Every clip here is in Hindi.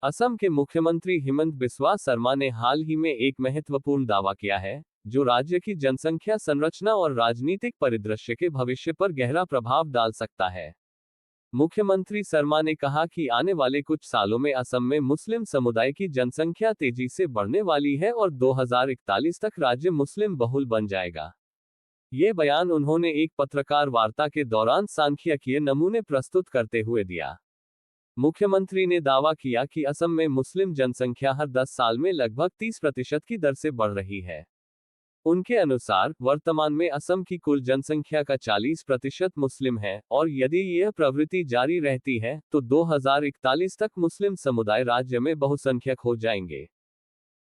असम के मुख्यमंत्री हिमंत बिस्वा शर्मा ने हाल ही में एक महत्वपूर्ण दावा किया है, जो राज्य की जनसंख्या संरचना और राजनीतिक परिदृश्य के भविष्य पर गहरा प्रभाव डाल सकता है। मुख्यमंत्री शर्मा ने कहा कि आने वाले कुछ सालों में असम में मुस्लिम समुदाय की जनसंख्या तेजी से बढ़ने वाली है और 2041 तक राज्य मुस्लिम बहुल बन जाएगा। ये बयान उन्होंने एक पत्रकार वार्ता के दौरान सांख्यिकीय नमूने प्रस्तुत करते हुए दिया। मुख्यमंत्री ने दावा किया कि असम में मुस्लिम जनसंख्या हर 10 साल में लगभग 30% की दर से बढ़ रही है। उनके अनुसार वर्तमान में असम की कुल जनसंख्या का 40% मुस्लिम है और यदि यह प्रवृत्ति जारी रहती है तो 2041 तक मुस्लिम समुदाय राज्य में बहुसंख्यक हो जाएंगे।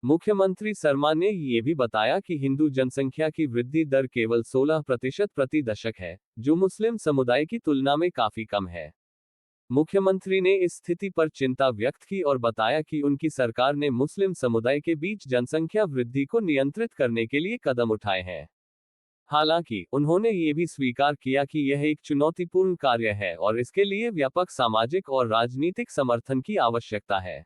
मुख्यमंत्री शर्मा ने यह भी बताया कि हिंदू जनसंख्या की वृद्धि दर केवल 16% प्रति दशक है, जो मुस्लिम समुदाय की तुलना में काफी कम है। मुख्यमंत्री ने इस स्थिति पर चिंता व्यक्त की और बताया कि उनकी सरकार ने मुस्लिम समुदाय के बीच जनसंख्या वृद्धि को नियंत्रित करने के लिए कदम उठाए हैं। हालांकि उन्होंने ये भी स्वीकार किया कि यह एक चुनौतीपूर्ण कार्य है और इसके लिए व्यापक सामाजिक और राजनीतिक समर्थन की आवश्यकता है।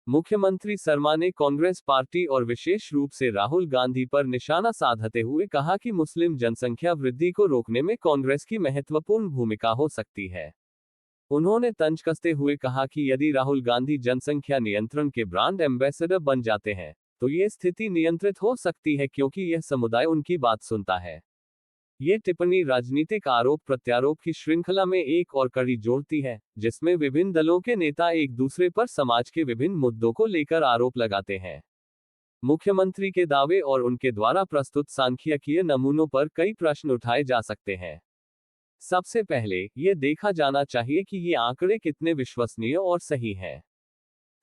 मुख्यमंत्री शर्मा ने कांग्रेस पार्टी और विशेष रूप से राहुल गांधी पर निशाना साधते हुए कहा कि मुस्लिम जनसंख्या वृद्धि को रोकने में कांग्रेस की महत्वपूर्ण भूमिका हो सकती है। उन्होंने तंज कसते हुए कहा कि यदि राहुल गांधी जनसंख्या नियंत्रण के ब्रांड एम्बेसडर बन जाते हैं, तो ये स्थिति नियंत्रित हो सकती है क्योंकि यह समुदाय उनकी बात सुनता है। ये टिप्पणी राजनीतिक आरोप प्रत्यारोप की श्रृंखला में एक और कड़ी जोड़ती है, जिसमें विभिन्न दलों के नेता एक दूसरे पर समाज के विभिन्न मुद्दों को लेकर आरोप लगाते हैं। मुख्यमंत्री के दावे और उनके द्वारा प्रस्तुत सांख्यिकीय नमूनों पर कई प्रश्न उठाए जा सकते हैं। सबसे पहले ये देखा जाना चाहिए कि ये आंकड़े कितने विश्वसनीय और सही हैं।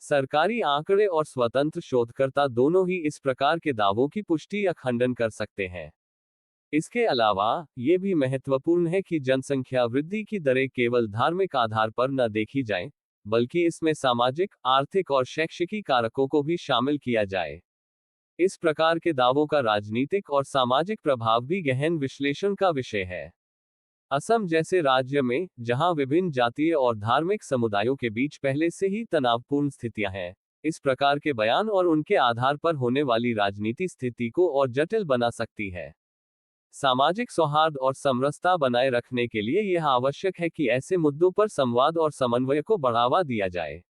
सरकारी आंकड़े और स्वतंत्र शोधकर्ता दोनों ही इस प्रकार के दावों की पुष्टि या खंडन कर सकते हैं। इसके अलावा ये भी महत्वपूर्ण है कि जनसंख्या वृद्धि की दरें केवल धार्मिक आधार पर न देखी जाएं, बल्कि इसमें सामाजिक, आर्थिक और शैक्षिकी कारकों को भी शामिल किया जाए। इस प्रकार के दावों का राजनीतिक और सामाजिक प्रभाव भी गहन विश्लेषण का विषय है। असम जैसे राज्य में, जहां विभिन्न जातीय और धार्मिक समुदायों के बीच पहले से ही तनावपूर्ण स्थितियां हैं, इस प्रकार के बयान और उनके आधार पर होने वाली राजनीति स्थिति को और जटिल बना सकती है। सामाजिक सौहार्द और समरसता बनाए रखने के लिए यह आवश्यक है कि ऐसे मुद्दों पर संवाद और समन्वय को बढ़ावा दिया जाए।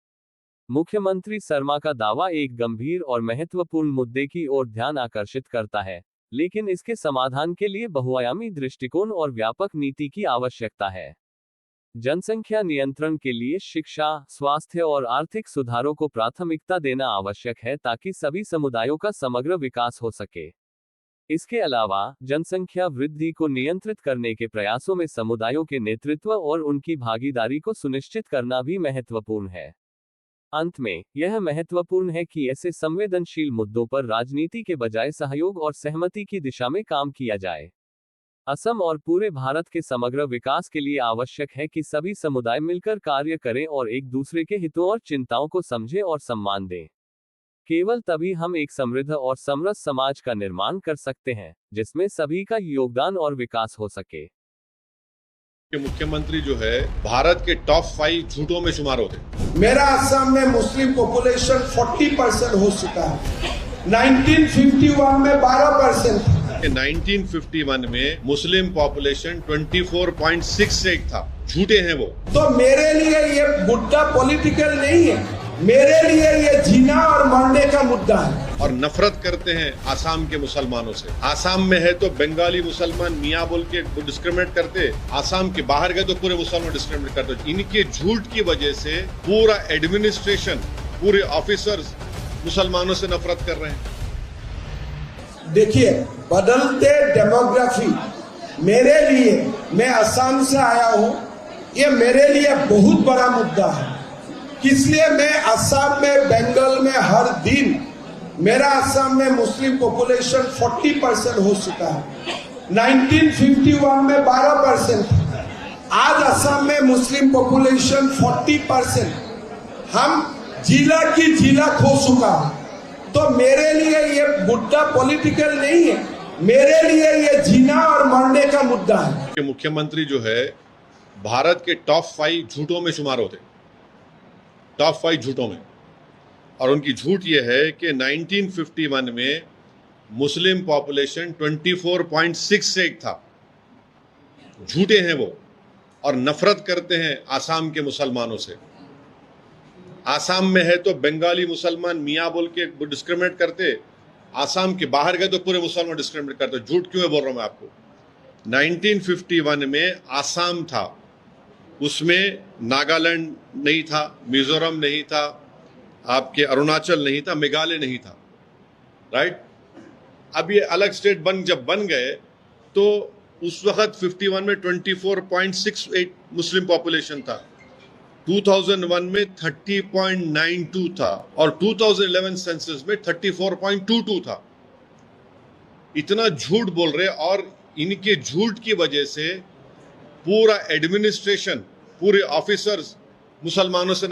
मुख्यमंत्री शर्मा का दावा एक गंभीर और महत्वपूर्ण मुद्दे की ओर ध्यान आकर्षित करता है, लेकिन इसके समाधान के लिए बहुआयामी दृष्टिकोण और व्यापक नीति की आवश्यकता है। जनसंख्या नियंत्रण के लिए शिक्षा, स्वास्थ्य और आर्थिक सुधारों को प्राथमिकता देना आवश्यक है ताकि सभी समुदायों का समग्र विकास हो सके। इसके अलावा जनसंख्या वृद्धि को नियंत्रित करने के प्रयासों में समुदायों के नेतृत्व और उनकी भागीदारी को सुनिश्चित करना भी महत्वपूर्ण है। अंत में, यह महत्वपूर्ण है कि ऐसे संवेदनशील मुद्दों पर राजनीति के बजाय सहयोग और सहमति की दिशा में काम किया जाए। असम और पूरे भारत के समग्र विकास के लिए आवश्यक है कि सभी समुदाय मिलकर कार्य करें और एक दूसरे के हितों और चिंताओं को समझें और सम्मान दें। केवल तभी हम एक समृद्ध और समरस समाज का निर्माण कर सकते हैं, जिसमें सभी का योगदान और विकास हो सके। के मुख्यमंत्री जो है भारत के टॉप 5 झूठों में शुमार होते हैं। मेरा असम में मुस्लिम पॉपुलेशन 40% हो चुका है। 1951 में 12% था। 1951 में मुस्लिम पॉपुलेशन 24.68 था। झूठे हैं वो। तो मेरे लिए ये मुद्दा पॉलिटिकल नहीं है, मेरे लिए ये जीना और मरने का मुद्दा है। और नफरत करते हैं आसाम के मुसलमानों से। आसाम में है तो बंगाली मुसलमान मियाँ बोल के डिस्क्रिमिनेट करते, आसाम के बाहर गए तो पूरे मुसलमान डिस्क्रिमिनेट करते। इनके झूठ की वजह से पूरा एडमिनिस्ट्रेशन, पूरे ऑफिसर्स मुसलमानों से नफरत कर रहे हैं। देखिए, बदलते डेमोग्राफी मेरे लिए, मैं असम से आया हूँ, ये मेरे लिए बहुत बड़ा मुद्दा है। इसलिए मैं असम में, बंगाल में हर दिन, मेरा असम में मुस्लिम पॉपुलेशन 40% हो चुका है। 1951 में 12% था। आज असम में मुस्लिम पॉपुलेशन 40%। हम जिला की जिला खो चुका है। तो मेरे लिए ये मुद्दा पॉलिटिकल नहीं है, मेरे लिए ये जीना और मरने का मुद्दा है। मुख्यमंत्री जो है भारत के टॉप 5 झूठों में शुमार होते, टॉप 5 झूठों में। और उनकी झूठ ये है कि 1951 में मुस्लिम पॉपुलेशन 24.68 था। झूठे हैं वो और नफरत करते हैं आसाम के मुसलमानों से। आसाम में है तो बंगाली मुसलमान मियाँ बोल के डिस्क्रिमिनेट करते, आसाम के बाहर गए तो पूरे मुसलमान डिस्क्रिमिनेट करते। झूठ क्यों है बोल रहा हूं मैं आपको। 1951 में आसाम था, उसमें नागालैंड नहीं था, मिजोरम नहीं था, आपके अरुणाचल नहीं था, मेघालय नहीं था, राइट। अब ये अलग स्टेट जब बन गए तो उस वक्त 51 में 24.68 मुस्लिम पॉपुलेशन था, 2001 में 30.92 था और 2011 सेंसस में 34.22 था। इतना झूठ बोल रहे और इनके झूठ की वजह से पूरा एडमिनिस्ट्रेशन, पूरे ऑफिसर्स मुसलमानों से